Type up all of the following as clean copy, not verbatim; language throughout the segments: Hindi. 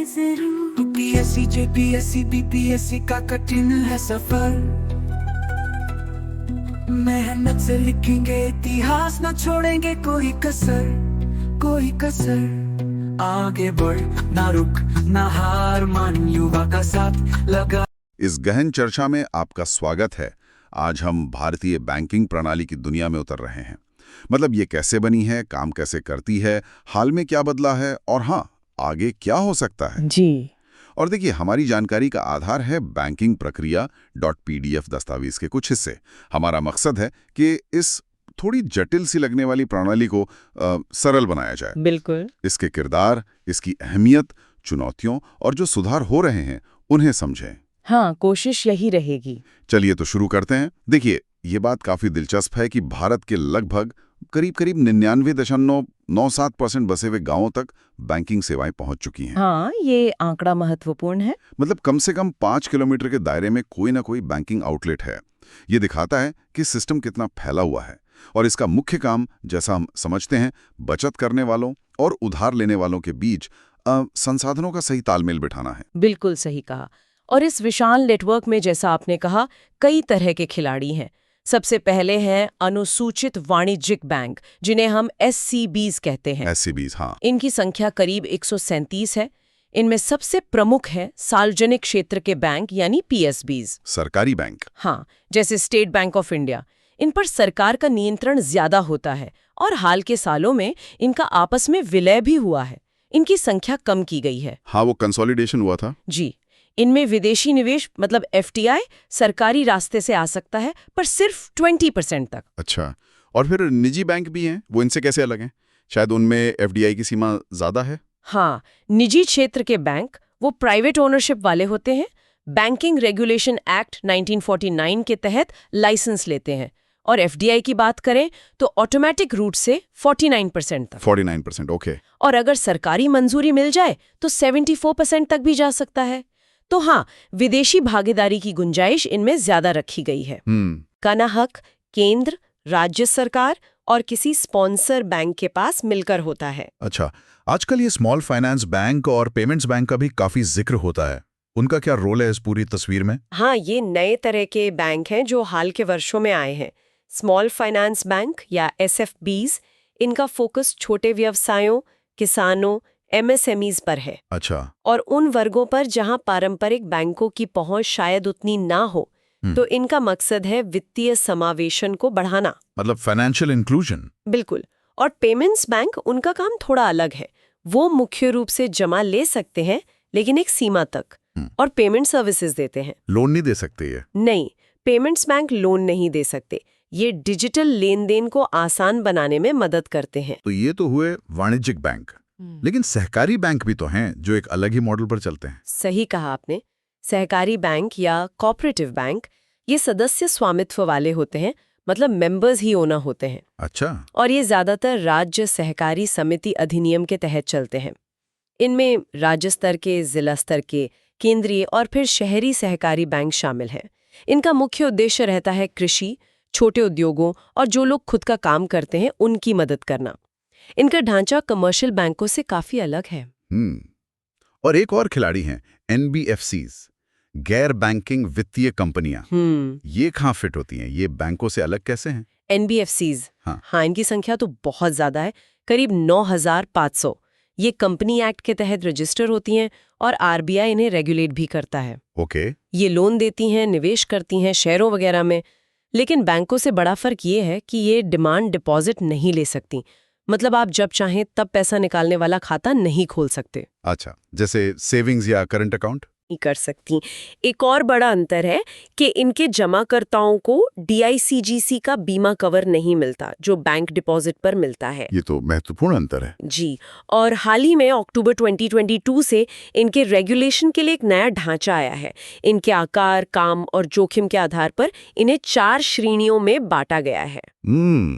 जरूर। यूपीएससी जेपीएससी बीपीएससी का कठिन है सफर, मेहनत से लिखेंगे इतिहास, न छोड़ेंगे कोई कसर, कोई कसर। आगे बढ़ ना रुक ना हार मान, युवा का साथ लगा। इस गहन चर्चा में आपका स्वागत है। आज हम भारतीय बैंकिंग प्रणाली की दुनिया में उतर रहे हैं। मतलब ये कैसे बनी है, काम कैसे करती है, हाल में क्या बदला है और हाँ, आगे क्या हो सकता है जी। और देखिए, हमारी जानकारी का आधार है बैंकिंग प्रक्रिया .pdf दस्तावेज के कुछ हिस्से। हमारा मकसद है कि इस थोड़ी जटिल सी लगने वाली प्रणाली को सरल बनाया जाए। बिल्कुल। इसके किरदार, इसकी अहमियत, चुनौतियों और जो सुधार हो रहे हैं उन्हें समझें। हाँ, कोशिश यही रहेगी। चलिए तो शुरू करते हैं। देखिए, ये बात काफी दिलचस्प है कि भारत के लगभग करीब 99.97% बसे हुए गांवों तक बैंकिंग सेवाएं पहुंच चुकी हैं। हाँ, ये आंकड़ा महत्वपूर्ण है। मतलब कम से कम 5 किलोमीटर के दायरे में कोई ना कोई बैंकिंग आउटलेट है। ये दिखाता है कि सिस्टम कितना फैला हुआ है और इसका मुख्य काम, जैसा हम समझते हैं, बचत करने वालों और उधार लेने वालों के बीच संसाधनों का सही तालमेल बिठाना है। बिल्कुल सही कहा। और इस विशाल नेटवर्क में, जैसा आपने कहा, कई तरह के खिलाड़ी हैं। सबसे पहले हैं अनुसूचित वाणिज्यिक बैंक, जिन्हें हम SCBs कहते हैं। SCBs, हाँ। इनकी संख्या करीब 137 है। इनमें सबसे प्रमुख है सार्वजनिक क्षेत्र के बैंक यानी PSBs। सरकारी बैंक। हाँ, जैसे स्टेट बैंक ऑफ इंडिया। इन पर सरकार का नियंत्रण ज्यादा होता है और हाल के सालों में इनका आपस में विलय भी हुआ है। इनकी संख्या कम की गई है। हाँ, वो कंसोलिडेशन हुआ था। जी। इनमें विदेशी निवेश मतलब FDI सरकारी रास्ते से आ सकता है, पर सिर्फ 20% तक। अच्छा, और फिर निजी बैंक भी हैं, वो इनसे कैसे अलग हैं? शायद उनमें FDI की सीमा ज्यादा है। हाँ, निजी क्षेत्र के बैंक वो प्राइवेट ओनरशिप वाले होते हैं। बैंकिंग रेगुलेशन एक्ट 1949 के तहत लाइसेंस लेते हैं। और FDI की बात करें तो ऑटोमेटिक रूट से 49% तक। 49%, ओके। और अगर सरकारी मंजूरी मिल जाए तो 74% तक भी जा सकता है। तो हाँ, विदेशी भागीदारी की गुंजाइश इनमें ज्यादा रखी गई है। का हक केंद्र, राज्य सरकार और किसी स्पॉन्सर बैंक के पास मिलकर होता है। अच्छा, आजकल ये स्मॉल फाइनेंस बैंक और पेमेंट्स बैंक का भी काफी जिक्र होता है। उनका क्या रोल है इस पूरी तस्वीर में? हाँ, ये नए तरह के बैंक हैं जो हाल के वर्षों में आए हैं। स्मॉल फाइनेंस बैंक या SFBs, इनका फोकस छोटे व्यवसायों, किसानों, MSMEs पर है। अच्छा। और उन वर्गों पर जहां पारंपरिक बैंकों की पहुंच शायद उतनी ना हो। तो इनका मकसद है वित्तीय समावेशन को बढ़ाना, मतलब फाइनेंशियल इंक्लूजन। बिल्कुल। और पेमेंट्स बैंक, उनका काम थोड़ा अलग है। वो मुख्य रूप से जमा ले सकते हैं, लेकिन एक सीमा तक, और पेमेंट सर्विसेज देते हैं। लोन नहीं दे सकते ये? नहीं, पेमेंट्स बैंक लोन नहीं दे सकते। ये डिजिटल लेन देन को आसान बनाने में मदद करते हैं। तो ये तो हुए वाणिज्यिक बैंक, लेकिन सहकारी बैंक भी तो हैं जो एक अलग ही मॉडल पर चलते हैं। सही कहा आपने। सहकारी बैंक या कोऑपरेटिव बैंक, ये सदस्य स्वामित्व वाले होते हैं, मतलब मेंबर्स ही ओनर होते हैं। अच्छा। और ये ज्यादातर राज्य सहकारी समिति अधिनियम के तहत चलते हैं। इनमें राज्य स्तर के, जिला स्तर के, केंद्रीय और फिर शहरी सहकारी बैंक शामिल हैं। इनका मुख्य उद्देश्य रहता है कृषि, छोटे उद्योगों और जो लोग खुद का काम करते हैं उनकी मदद करना। इनका ढांचा कमर्शियल बैंकों से काफी अलग है। और एक और खिलाड़ी हैं NBFCs, गैर बैंकिंग वित्तीय कंपनियां। ये कहाँ फिट होती हैं? ये बैंकों से अलग कैसे हैं? NBFCs, हाँ, इनकी संख्या तो बहुत ज्यादा है, करीब 9,500। ये कंपनी एक्ट के तहत रजिस्टर होती हैं और RBI इन्हें रेगुलेट भी करता है। ओके। ये लोन देती हैं, निवेश करती हैं शेयरों वगैरह में। लेकिन बैंकों से बड़ा फर्क ये है कि ये डिमांड डिपॉजिट नहीं ले सकती। मतलब आप जब चाहें तब पैसा निकालने वाला खाता नहीं खोल सकते। अच्छा, जैसे सेविंग्स या करंट अकाउंट? नहीं कर सकती। एक और बड़ा अंतर है कि इनके जमाकर्ताओं को DICGC का बीमा कवर नहीं मिलता, जो बैंक डिपॉजिट पर मिलता है। ये तो महत्वपूर्ण अंतर है। जी। और हाल ही में अक्टूबर 2022 से इनके रेगुलेशन के लिए एक नया ढांचा आया है। इनके आकार, काम और जोखिम के आधार पर इन्हें 4 श्रेणियों में बांटा गया है।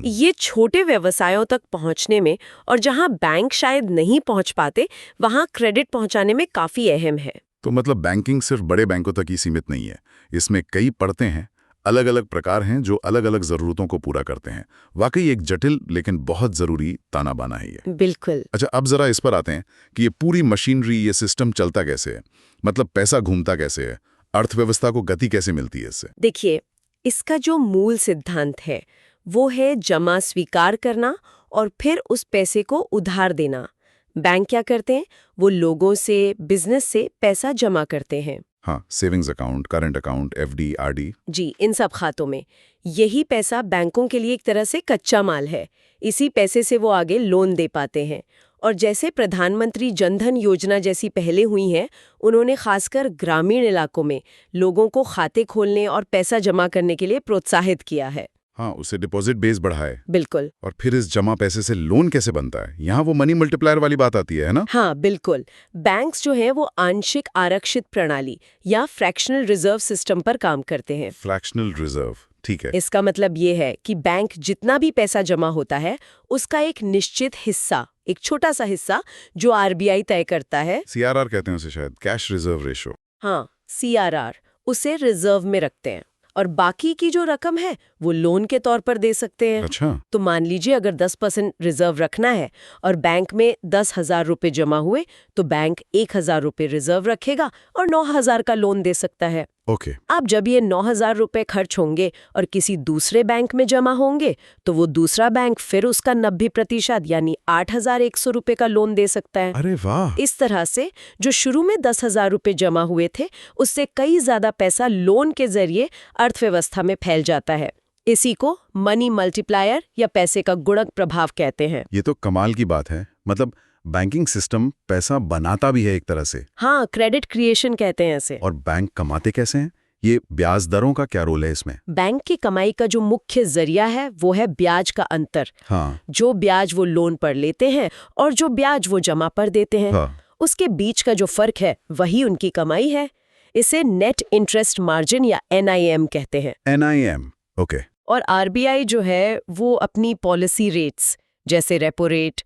ये छोटे व्यवसायों तक पहुंचने में और जहां बैंक शायद नहीं पहुंच पाते, वहां क्रेडिट पहुंचाने में काफी अहम है। तो मतलब बैंकिंग सिर्फ बड़े बैंकों तक ही सीमित नहीं है, इसमें कई परतें हैं, अलग-अलग प्रकार हैं जो अलग-अलग ज़रूरतों को पूरा करते हैं। वाकई एक जटिल लेकिन बहुत ज़रूरी ताना-बाना है ये। बिल्कुल। अच्छा, अब ज़रा इस पर आते हैं कि ये पूरी मशीनरी, ये सिस्टम चलता कैसे है? मतलब पैसा घूमता कैसे है? अर्थव्यवस्था को गति कैसे मिलती है इससे? देखिए, इसका जो मूल सिद्धांत है वो है जमा स्वीकार करना और फिर उस पैसे को उधार देना। बैंक क्या करते हैं? वो लोगों से, बिजनेस से पैसा जमा करते हैं। हाँ, savings account, current account, FD, RD. जी, इन सब खातों में यही पैसा बैंकों के लिए एक तरह से कच्चा माल है। इसी पैसे से वो आगे लोन दे पाते हैं। और जैसे प्रधानमंत्री जनधन योजना जैसी पहले हुई हैं, उन्होंने खासकर ग्रामीण इलाकों में लोगों को खाते खोलने और पैसा जमा करने के लिए प्रोत्साहित किया है। हाँ, उससे डिपॉजिट बेस बढ़ा है। बिल्कुल। और फिर इस जमा पैसे से लोन कैसे बनता है? यहाँ वो मनी मल्टीप्लायर वाली बात आती है ना? हाँ, बिल्कुल। बैंक्स जो है वो आंशिक आरक्षित प्रणाली या फ्रैक्शनल रिजर्व सिस्टम पर काम करते हैं। फ्रैक्शनल रिजर्व, ठीक है। इसका मतलब ये है कि बैंक जितना भी पैसा जमा होता है उसका एक निश्चित हिस्सा, एक छोटा सा हिस्सा जो आरबीआई तय करता है, सीआरआर कहते हैं उसे शायद, कैश रिजर्व रेशो। हाँ, सीआरआर, उसे रिजर्व में रखते हैं और बाकी की जो रकम है वो लोन के तौर पर दे सकते हैं। अच्छा। तो मान लीजिए अगर 10% रिजर्व रखना है और बैंक में 10,000 रुपए जमा हुए तो बैंक 1,000 रुपए रिजर्व रखेगा और 9,000 का लोन दे सकता है। ओके। अब जब ये 9,000 रुपए खर्च होंगे और किसी दूसरे बैंक में जमा होंगे तो वो दूसरा बैंक फिर उसका 90% यानी 8,100 रुपए का लोन दे सकता है। अरे वाह। इस तरह से जो शुरू में 10,000 रुपए जमा हुए थे उससे कई ज्यादा पैसा लोन के जरिए अर्थव्यवस्था में फैल जाता है। इसी को मनी मल्टीप्लायर या पैसे का गुणक प्रभाव कहते हैं। ये तो कमाल की बात है। मतलब बैंकिंग सिस्टम पैसा बनाता भी है एक तरह से। हाँ, क्रेडिट क्रिएशन कहते हैं इसे। और बैंक कमाते कैसे हैं? ये ब्याज दरों का क्या रोल है इसमें? बैंक की कमाई का जो मुख्य जरिया है वो है ब्याज का अंतर। हाँ। जो ब्याज वो लोन पर लेते हैं और जो ब्याज वो जमा पर देते हैं, हाँ। उसके बीच का जो फर्क है वही उनकी कमाई है। इसे नेट इंटरेस्ट मार्जिन या NIM कहते हैं। NIM, okay. और आरबीआई जो है वो अपनी पॉलिसी रेट्स जैसे रेपो रेट,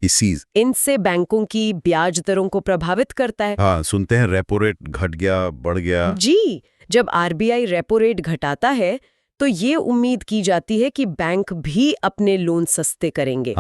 इनसे बैंकों की ब्याज दरों को प्रभावित करता है। हाँ, सुनते हैं रेपो रेट घट गया, बढ़ गया। जी, जब आरबीआई रेपो रेट घटाता है तो ये उम्मीद की जाती है कि बैंक भी अपने लोन सस्ते करेंगे,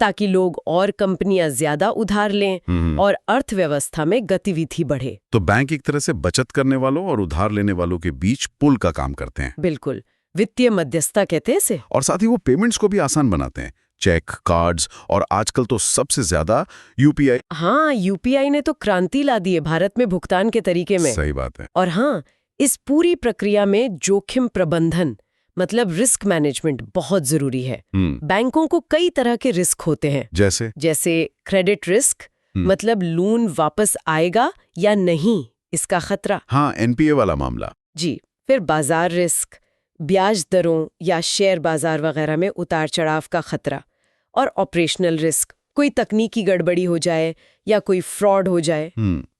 ताकि लोग और कंपनियां ज्यादा उधार लें और अर्थव्यवस्था में गतिविधि बढ़े। तो बैंक एक तरह से बचत करने वालों और उधार लेने वालों के बीच पुल का काम करते हैं। बिल्कुल, वित्तीय मध्यस्थता कहते हैं इसे। और साथ ही वो पेमेंट्स को भी आसान बनाते हैं, चेक, कार्ड्स और आजकल तो सबसे ज्यादा यूपीआई। हाँ, यूपीआई ने तो क्रांति ला दी है भारत में भुगतान के तरीके में। सही बात है। और हाँ, इस पूरी प्रक्रिया में जोखिम प्रबंधन मतलब रिस्क मैनेजमेंट बहुत जरूरी है। बैंकों को कई तरह के रिस्क होते हैं, जैसे क्रेडिट रिस्क, मतलब लोन वापस आएगा या नहीं इसका खतरा। हाँ, NPA वाला मामला। जी। फिर बाजार रिस्क, ब्याज दरों या शेयर बाजार वगैरह में उतार चढ़ाव का खतरा। और ऑपरेशनल रिस्क, कोई तकनीकी गड़बड़ी हो जाए या कोई फ्रॉड हो जाए।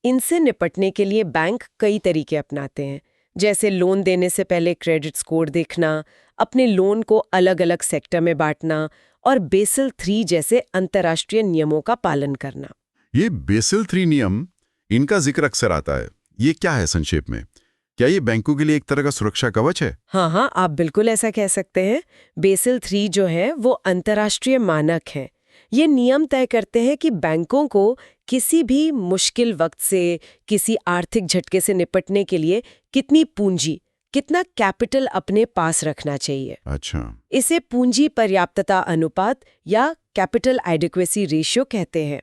इनसे निपटने के लिए बैंक कई तरीके अपनाते हैं, जैसे लोन देने से पहले क्रेडिट स्कोर देखना, अपने लोन को अलग अलग सेक्टर में बांटना और बेसल 3 जैसे अंतर्राष्ट्रीय नियमों का पालन करना। ये बेसल 3 नियम, इनका जिक्र अक्सर आता है। ये क्या है संक्षेप में? क्या ये बैंकों के लिए एक तरह का सुरक्षा कवच है? हाँ, आप बिल्कुल ऐसा कह सकते हैं। बेसल 3 जो है वो अंतर्राष्ट्रीय मानक है। ये नियम तय करते हैं कि बैंकों को किसी भी मुश्किल वक्त से, किसी आर्थिक झटके से निपटने के लिए कितनी पूंजी, कितना कैपिटल अपने पास रखना चाहिए। अच्छा। इसे पूंजी पर्याप्तता अनुपात या कैपिटल एडिक्वेसी रेशियो कहते हैं।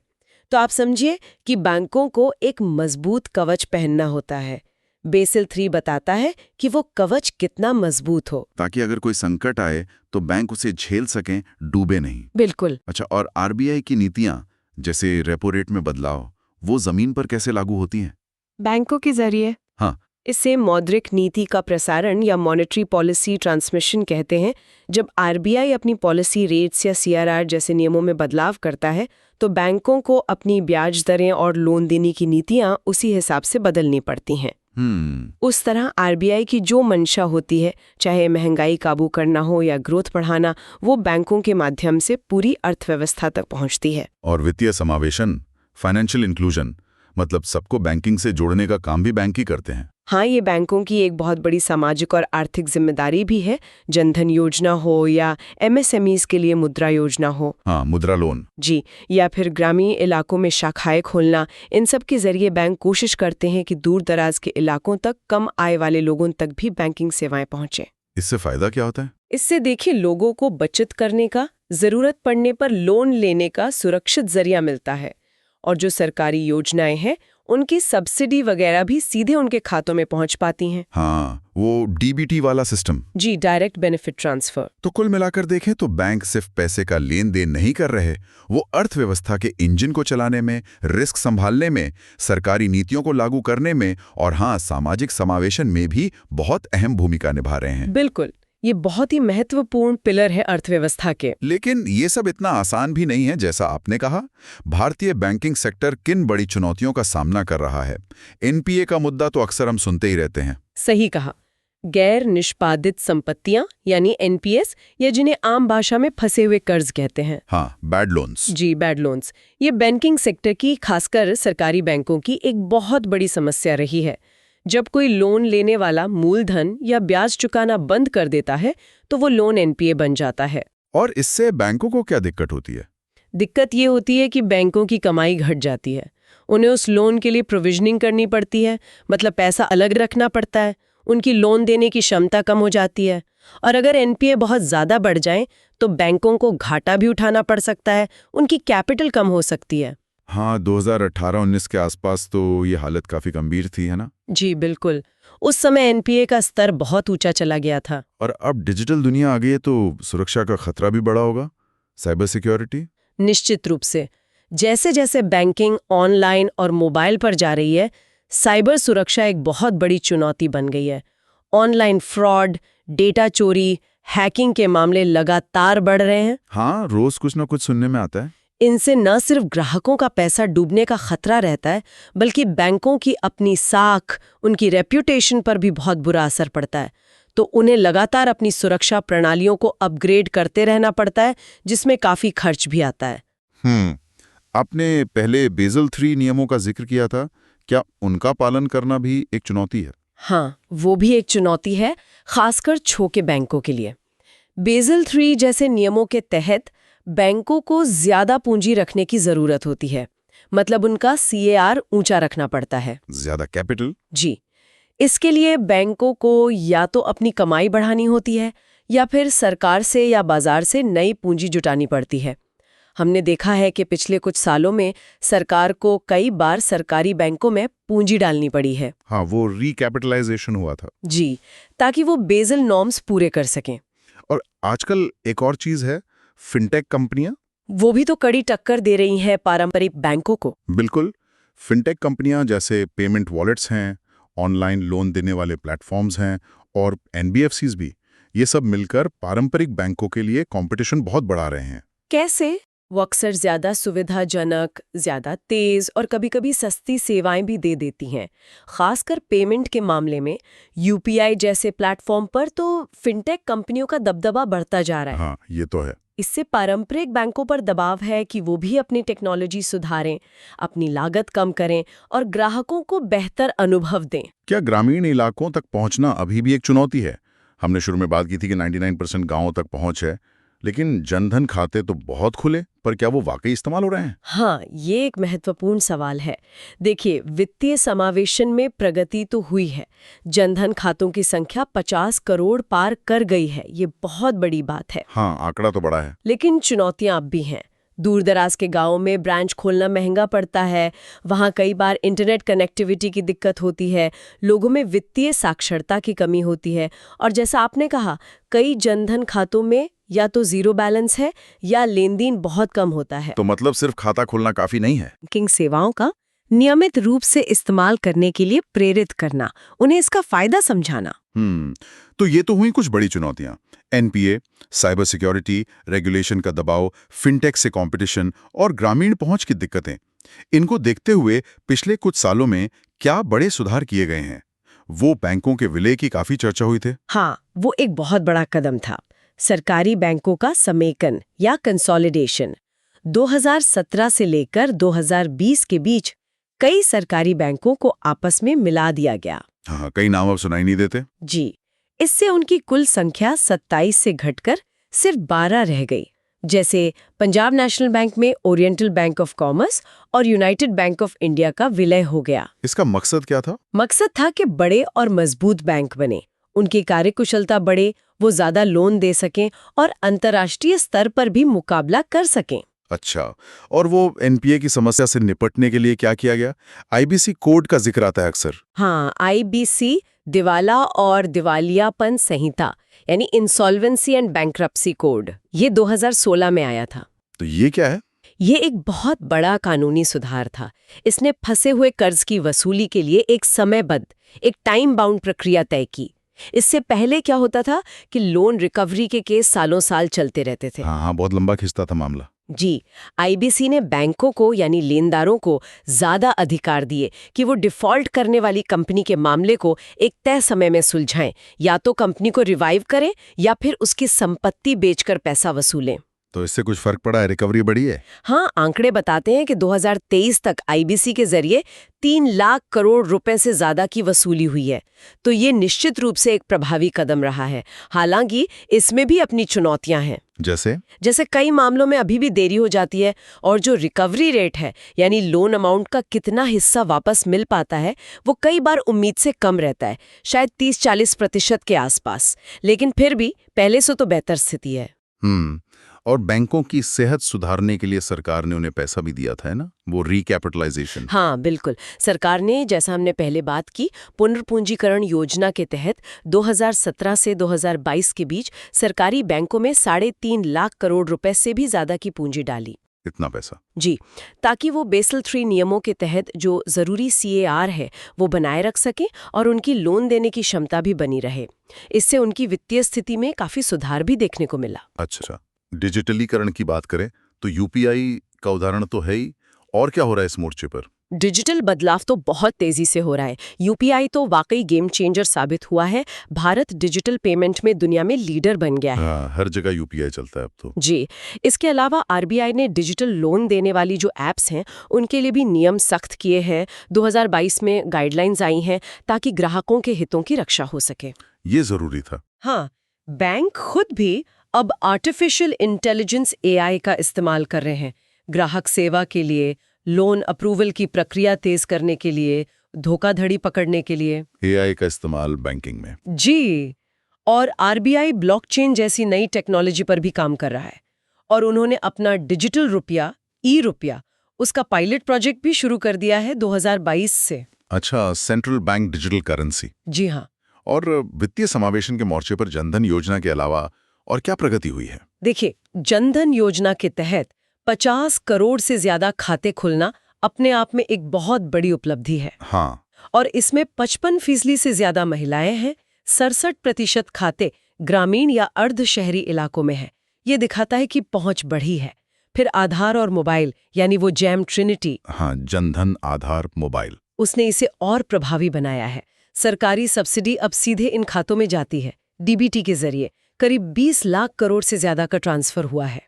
तो आप समझिए कि बैंकों को एक मजबूत कवच पहनना होता है। बेसल 3 बताता है कि वो कवच कितना मजबूत हो, ताकि अगर कोई संकट आए तो बैंक उसे झेल सकें, डूबे नहीं। बिल्कुल। अच्छा, और आरबीआई की नीतियां जैसे रेपो रेट में बदलाव, वो जमीन पर कैसे लागू होती हैं? बैंकों के जरिए। हाँ। इसे मौद्रिक नीति का प्रसारण या मॉनेटरी पॉलिसी ट्रांसमिशन कहते हैं। जब आरबीआई अपनी पॉलिसी रेट्स या सीआरआर जैसे नियमों में बदलाव करता है तो बैंकों को अपनी ब्याज दरें और लोन देने की नीतियां उसी हिसाब से बदलनी पड़ती हैं। उस तरह आरबीआई की जो मंशा होती है, चाहे महंगाई काबू करना हो या ग्रोथ बढ़ाना, वो बैंकों के माध्यम से पूरी अर्थव्यवस्था तक पहुंचती है। और वित्तीय समावेशन, फाइनेंशियल इंक्लूजन, मतलब सबको बैंकिंग से जोड़ने का काम भी बैंक ही करते हैं। हाँ, ये बैंकों की एक बहुत बड़ी सामाजिक और आर्थिक जिम्मेदारी भी है। जनधन योजना हो या एमएसएमईज के लिए मुद्रा योजना हो, हाँ, मुद्रा लोन। जी, या फिर ग्रामीण इलाकों में शाखाएं खोलना, इन सब के जरिए बैंक कोशिश करते हैं कि दूर दराज के इलाकों तक कम आय वाले लोगों तक भी बैंकिंग सेवाएं पहुंचे। इससे फायदा क्या होता है? इससे देखिए, लोगों को बचत करने का, जरूरत पड़ने पर लोन लेने का सुरक्षित जरिया मिलता है। और जो सरकारी योजनाएं हैं, उनकी सब्सिडी वगैरह भी सीधे उनके खातों में पहुंच पाती हैं। हाँ, वो डीबीटी वाला सिस्टम। जी, डायरेक्ट बेनिफिट ट्रांसफर। तो कुल मिलाकर देखें तो बैंक सिर्फ पैसे का लेन देन नहीं कर रहे, वो अर्थव्यवस्था के इंजन को चलाने में, रिस्क संभालने में, सरकारी नीतियों को लागू करने में और हाँ, सामाजिक समावेशन में भी बहुत अहम भूमिका निभा रहे हैं। बिल्कुल, ये बहुत ही महत्वपूर्ण पिलर है अर्थव्यवस्था के। लेकिन ये सब इतना आसान भी नहीं है जैसा आपने कहा। भारतीय बैंकिंग सेक्टर किन बड़ी चुनौतियों का सामना कर रहा है? एनपीए का मुद्दा तो अक्सर हम सुनते ही रहते हैं। सही कहा। गैर निष्पादित संपत्तियां यानी एनपीएस, या जिन्हें आम भाषा में फंसे हुए कर्ज कहते हैं। हाँ, बैड लोन्स। जी, बैड लोन्स। ये बैंकिंग सेक्टर की, खासकर सरकारी बैंकों की एक बहुत बड़ी समस्या रही है। जब कोई लोन लेने वाला मूलधन या ब्याज चुकाना बंद कर देता है तो वो लोन एनपीए बन जाता है। और इससे बैंकों को क्या दिक्कत होती है? दिक्कत ये होती है कि बैंकों की कमाई घट जाती है। उन्हें उस लोन के लिए प्रोविजनिंग करनी पड़ती है, मतलब पैसा अलग रखना पड़ता है। उनकी लोन देने की क्षमता कम हो जाती है। और अगर एनपीए बहुत ज़्यादा बढ़ जाए तो बैंकों को घाटा भी उठाना पड़ सकता है, उनकी कैपिटल कम हो सकती है। हाँ, 2018-19 के आसपास तो ये हालत काफी गंभीर थी, है ना? जी बिल्कुल, उस समय एनपीए का स्तर बहुत ऊंचा चला गया था। और अब डिजिटल दुनिया आ गई है तो सुरक्षा का खतरा भी बढ़ा होगा, साइबर सिक्योरिटी। निश्चित रूप से, जैसे जैसे बैंकिंग ऑनलाइन और मोबाइल पर जा रही है, साइबर सुरक्षा एक बहुत बड़ी चुनौती बन गई है। ऑनलाइन फ्रॉड, डेटा चोरी, हैकिंग के मामले लगातार बढ़ रहे हैं। हाँ, रोज कुछ ना कुछ सुनने में आता है। इनसे न सिर्फ ग्राहकों का पैसा डूबने का खतरा रहता है, बल्कि बैंकों की अपनी साख, उनकी रेप्यूटेशन पर भी बहुत बुरा असर पड़ता है। तो उन्हें लगातार अपनी सुरक्षा प्रणालियों को अपग्रेड करते रहना पड़ता है, जिसमें काफी खर्च भी आता है। आपने पहले बेसल 3 नियमों का जिक्र किया था, क्या उनका पालन करना भी एक चुनौती है? हाँ, वो भी एक चुनौती है, खासकर छोटे बैंकों के लिए। बेसल 3 जैसे नियमों के तहत बैंकों को ज्यादा पूंजी रखने की जरूरत होती है, मतलब उनका सीएआर ऊंचा रखना पड़ता है। ज्यादा कैपिटल? जी, इसके लिए बैंकों को या तो अपनी कमाई बढ़ानी होती है या फिर सरकार से या बाजार से नई पूंजी जुटानी पड़ती है। हमने देखा है कि पिछले कुछ सालों में सरकार को कई बार सरकारी बैंकों में पूंजी डालनी पड़ी है। हाँ, वो रिकैपिटलाइजेशन हुआ था। जी, ताकि वो बेसल नॉर्म्स पूरे कर सकें। और आजकल एक और चीज है, फिनटेक कंपनियां। वो भी तो कड़ी टक्कर दे रही हैं पारंपरिक बैंकों को। बिल्कुल, फिनटेक कंपनियां जैसे पेमेंट वॉलेट्स हैं, ऑनलाइन लोन देने वाले प्लेटफॉर्म्स हैं और एनबीएफसीज भी, ये सब मिलकर पारंपरिक बैंकों के लिए कंपटीशन बहुत बढ़ा रहे हैं। कैसे? वो अक्सर ज्यादा सुविधाजनक, ज्यादा तेज और कभी-कभी सस्ती सेवाएं भी दे देती हैं। खासकर पेमेंट के मामले में यूपीआई जैसे प्लेटफॉर्म पर तो फिनटेक कंपनियों का दबदबा बढ़ता जा रहा है। हाँ, ये तो है। इससे पारंपरिक बैंकों पर दबाव है कि वो भी अपनी टेक्नोलॉजी सुधारें, अपनी लागत कम करें और ग्राहकों को बेहतर अनुभव दें। क्या ग्रामीण इलाकों तक पहुंचना अभी भी एक चुनौती है? हमने शुरू में बात की थी कि 99% गांवों तक पहुंच है, लेकिन जनधन खाते तो बहुत खुले, पर क्या वो वाकई इस्तेमाल हो रहे हैं? हाँ, ये एक महत्वपूर्ण सवाल है। देखिए, वित्तीय समावेशन में प्रगति तो हुई है। जनधन खातों की संख्या 50 करोड़ पार कर गई है, ये बहुत बड़ी बात है। हाँ, आंकड़ा तो बड़ा है। लेकिन चुनौतियां अब भी हैं। दूर दराज के गांवों में ब्रांच खोलना महंगा पड़ता है, वहाँ कई बार इंटरनेट कनेक्टिविटी की दिक्कत होती है, लोगों में वित्तीय साक्षरता की कमी होती है, और जैसा आपने कहा, कई जनधन खातों में या तो जीरो बैलेंस है या लेन देन बहुत कम होता है। तो मतलब सिर्फ खाता खोलना काफी नहीं है? बैंकिंग सेवाओं का नियमित रूप से इस्तेमाल करने के लिए प्रेरित करना, उन्हें इसका फायदा समझाना। तो ये तो हुई कुछ बड़ी चुनौतियां। एनपीए, साइबर सिक्योरिटी, रेगुलेशन का दबाव, फिनटेक से कंपटीशन और ग्रामीण पहुंच की दिक्कतें। इनको देखते हुए पिछले कुछ सालों में क्या बड़े सुधार किए गए हैं? वो बैंकों के विलय की काफी चर्चा हुई थी। हाँ, वो एक बहुत बड़ा कदम था। सरकारी बैंकों का समेकन या कंसोलिडेशन 2017 से लेकर 2020 के बीच कई सरकारी बैंकों को आपस में मिला दिया गया। हाँ, कई नाम अब सुनाई नहीं देते। जी, इससे उनकी कुल संख्या 27 से घटकर सिर्फ 12 रह गई। जैसे पंजाब नेशनल बैंक में ओरिएंटल बैंक ऑफ कॉमर्स और यूनाइटेड बैंक ऑफ इंडिया का विलय हो गया। इसका मकसद क्या था? मकसद था कि बड़े और मजबूत बैंक बने, उनकी कार्यकुशलता बढ़े, वो ज्यादा लोन दे सकें और अंतर्राष्ट्रीय स्तर पर भी मुकाबला कर सकें। अच्छा, और वो एनपीए की समस्या से निपटने के लिए क्या किया गया? आईबीसी कोड का जिक्र आता है अक्सर। हाँ, आईबीसी दिवाला और दिवालियापन संहिता यानी इंसॉल्वेंसी एंड बैंक्रप्सी कोड, ये 2016 में आया था। तो ये क्या है? ये एक बहुत बड़ा कानूनी सुधार था। इसने फंसे हुए कर्ज की वसूली के लिए एक समयबद्ध, एक टाइम बाउंड प्रक्रिया तय की। इससे पहले क्या होता था कि लोन रिकवरी के केस सालों साल चलते रहते थे। हाँ, बहुत लंबा खिंचता था मामला। जी, आईबीसी ने बैंकों को यानी लेनदारों को ज्यादा अधिकार दिए कि वो डिफॉल्ट करने वाली कंपनी के मामले को एक तय समय में सुलझाएं, या तो कंपनी को रिवाइव करें या फिर उसकी संपत्ति बेचकर पैसा वसूलें। तो इससे कुछ फर्क पड़ा है? रिकवरी बढ़ी है? हाँ, आंकड़े बताते हैं कि 2023 तक आईबीसी के जरिए 3 लाख करोड़ रुपए से ज्यादा की वसूली हुई है। तो ये निश्चित रूप से एक प्रभावी कदम रहा है। हालांकि इसमें भी अपनी चुनौतियां हैं। जैसे कई मामलों में अभी भी देरी हो जाती है, और जो रिकवरी रेट है यानी लोन अमाउंट का कितना हिस्सा वापस मिल पाता है, वो कई बार उम्मीद से कम रहता है, शायद 30-40% के आसपास। लेकिन फिर भी पहले से तो बेहतर स्थिति है। और बैंकों की सेहत सुधारने के लिए सरकार ने उन्हें पैसा भी दिया था, है ना? वो रिकैपिटलाइजेशन। हाँ, बिल्कुल। सरकार ने, जैसा हमने पहले बात की, पुनर्पूंजीकरण योजना के तहत 2017 से 2022 के बीच सरकारी बैंकों में 3.5 लाख करोड़ रुपए से भी ज्यादा की पूंजी डाली। इतना पैसा? जी, ताकि वो बेसल 3 नियमों के तहत जो जरूरी सीएआर है वो बनाए रख सके और उनकी लोन देने की क्षमता भी बनी रहे। इससे उनकी वित्तीय स्थिति में काफी सुधार भी देखने को मिला। अच्छा, डिजिटलीकरण की बात करें तो यूपीआई का उदाहरण तो है ही, और क्या हो रहा है इस मोर्चे पर? डिजिटल बदलाव तो बहुत तेजी से हो रहा है। यूपीआई तो वाकई गेम चेंजर साबित हुआ है। भारत डिजिटल पेमेंट में दुनिया में लीडर बन गया है। हाँ, हर जगह यूपीआई चलता है अब तो। जी, इसके अलावा आरबीआई ने डिजिटल लोन देने वाली जो एप्स हैं उनके लिए भी नियम सख्त किए हैं। 2022 में गाइडलाइंस आई हैं ताकि ग्राहकों के हितों की रक्षा हो सके। ये जरूरी था। हाँ, बैंक खुद भी अब आर्टिफिशियल इंटेलिजेंस एआई का इस्तेमाल कर रहे हैं, ग्राहक सेवा के लिए, लोन अप्रूवल की प्रक्रिया तेज करने के लिए, धोखाधड़ी पकड़ने के लिए। एआई का इस्तेमाल बैंकिंग में? जी, और आरबीआई ब्लॉकचेन जैसी नई टेक्नोलॉजी पर भी काम कर रहा है। और उन्होंने अपना डिजिटल रुपया, ई रुपया, उसका पायलट प्रोजेक्ट भी शुरू कर दिया है 2022 से। अच्छा, सेंट्रल बैंक डिजिटल करेंसी। जी हाँ। और वित्तीय समावेशन के मोर्चे पर जनधन योजना के अलावा और क्या प्रगति हुई है? देखिए, जनधन योजना के तहत 50 करोड़ से ज्यादा खाते खुलना अपने आप में एक बहुत बड़ी उपलब्धि है। हाँ, और इसमें 55% से ज्यादा महिलाएं हैं। 67% खाते ग्रामीण या अर्ध शहरी इलाकों में है। ये दिखाता है कि पहुंच बढ़ी है। फिर आधार और मोबाइल यानी वो जैम ट्रिनिटी। हाँ, जनधन आधार मोबाइल, उसने इसे और प्रभावी बनाया है। सरकारी सब्सिडी अब सीधे इन खातों में जाती है। डीबीटी के जरिए करीब 20 लाख करोड़ से ज्यादा का ट्रांसफर हुआ है।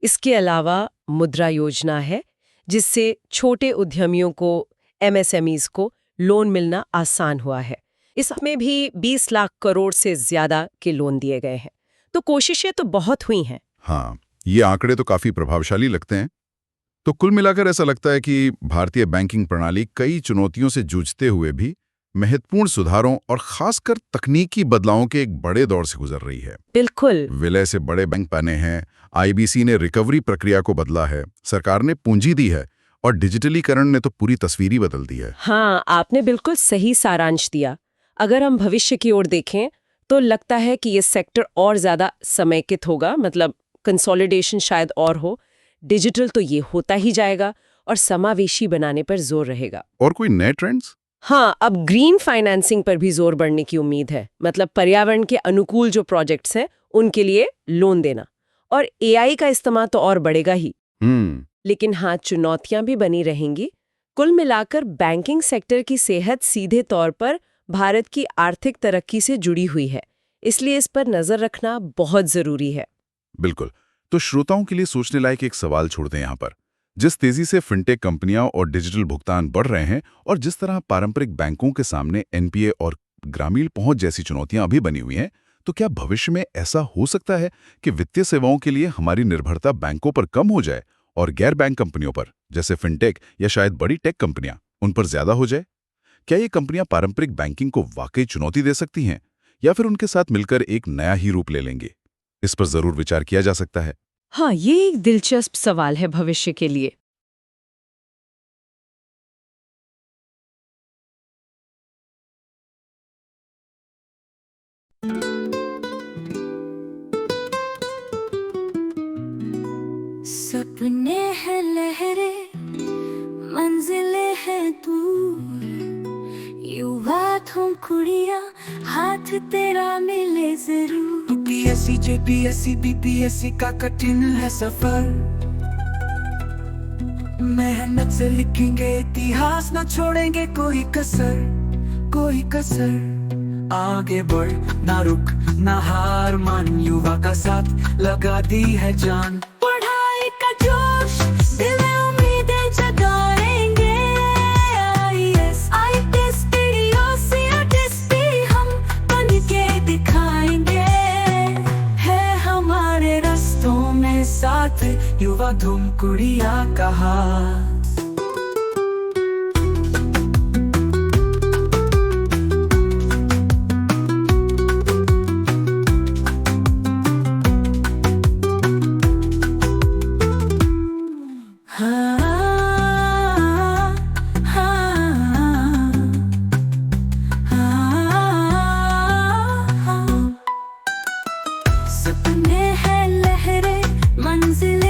इसके अलावा मुद्रा योजना है, जिससे छोटे उद्यमियों को, एमएसएमईज को लोन मिलना आसान हुआ है। इसमें भी 20 लाख करोड़ से ज्यादा के लोन दिए गए हैं। तो कोशिशें तो बहुत हुई हैं। हाँ, ये आंकड़े तो काफी प्रभावशाली लगते हैं। तो कुल मिलाकर ऐसा लगता है कि भारतीय बैंकिंग प्रणाली कई चुनौतियों से जूझते हुए भी महत्वपूर्ण सुधारों और खासकर तकनीकी बदलावों के एक बड़े दौर से गुजर रही है। बिल्कुल। विलय से बड़े बैंक बने हैं, आईबीसी ने रिकवरी प्रक्रिया को बदला है, सरकार ने पूंजी दी है और डिजिटलीकरण ने तो पूरी तस्वीर ही बदल दी है। हाँ, आपने बिल्कुल सही सारांश दिया। अगर हम भविष्य की ओर देखें तो लगता है कि ये सेक्टर और ज्यादा समेकित होगा, मतलब कंसोलिडेशन शायद और हो। डिजिटल तो ये होता ही जाएगा और समावेशी बनाने पर जोर रहेगा। और कोई नए ट्रेंड्स? हाँ, अब ग्रीन फाइनेंसिंग पर भी जोर बढ़ने की उम्मीद है, मतलब पर्यावरण के अनुकूल जो प्रोजेक्ट्स हैं उनके लिए लोन देना। और एआई का इस्तेमाल तो और बढ़ेगा ही। लेकिन हाँ, चुनौतियां भी बनी रहेंगी। कुल मिलाकर बैंकिंग सेक्टर की सेहत सीधे तौर पर भारत की आर्थिक तरक्की से जुड़ी हुई है, इसलिए इस पर नजर रखना बहुत जरूरी है। बिल्कुल। तो श्रोताओं के लिए सोचने लायक एक सवाल छोड़ दें यहाँ पर। जिस तेजी से फिनटेक कंपनियां और डिजिटल भुगतान बढ़ रहे हैं और जिस तरह पारंपरिक बैंकों के सामने एनपीए और ग्रामीण पहुंच जैसी चुनौतियां अभी बनी हुई हैं, तो क्या भविष्य में ऐसा हो सकता है कि वित्तीय सेवाओं के लिए हमारी निर्भरता बैंकों पर कम हो जाए और गैर बैंक कंपनियों पर, जैसे फिनटेक या शायद बड़ी टेक कंपनियां, उन पर ज्यादा हो जाए? क्या ये कंपनियां पारंपरिक बैंकिंग को वाकई चुनौती दे सकती हैं या फिर उनके साथ मिलकर एक नया ही रूप ले लेंगे? इस पर जरूर विचार किया जा सकता है। हाँ, ये एक दिलचस्प सवाल है भविष्य के लिए। सपने हैं लहरें, मंजिलें हैं दूर, युवा तुम कुड़िया, हाथ तेरा मिले जरूर। यूपीएससी जेपीएससी बीपीएससी का कठिन है सफर, मेहनत से लिखेंगे इतिहास, न छोड़ेंगे कोई कसर, कोई कसर। आगे बढ़ ना रुक ना हार मान, युवा का साथ लगा दी है जान। पढ़ाई का जोश दिल में उम्मीदें जगाएंगे, आईएएस आईपीएस पीडीओ भी हम बन के दिखाएंगे। है हमारे रास्तों में साथ युवा तुम कुड़िया का हाथ।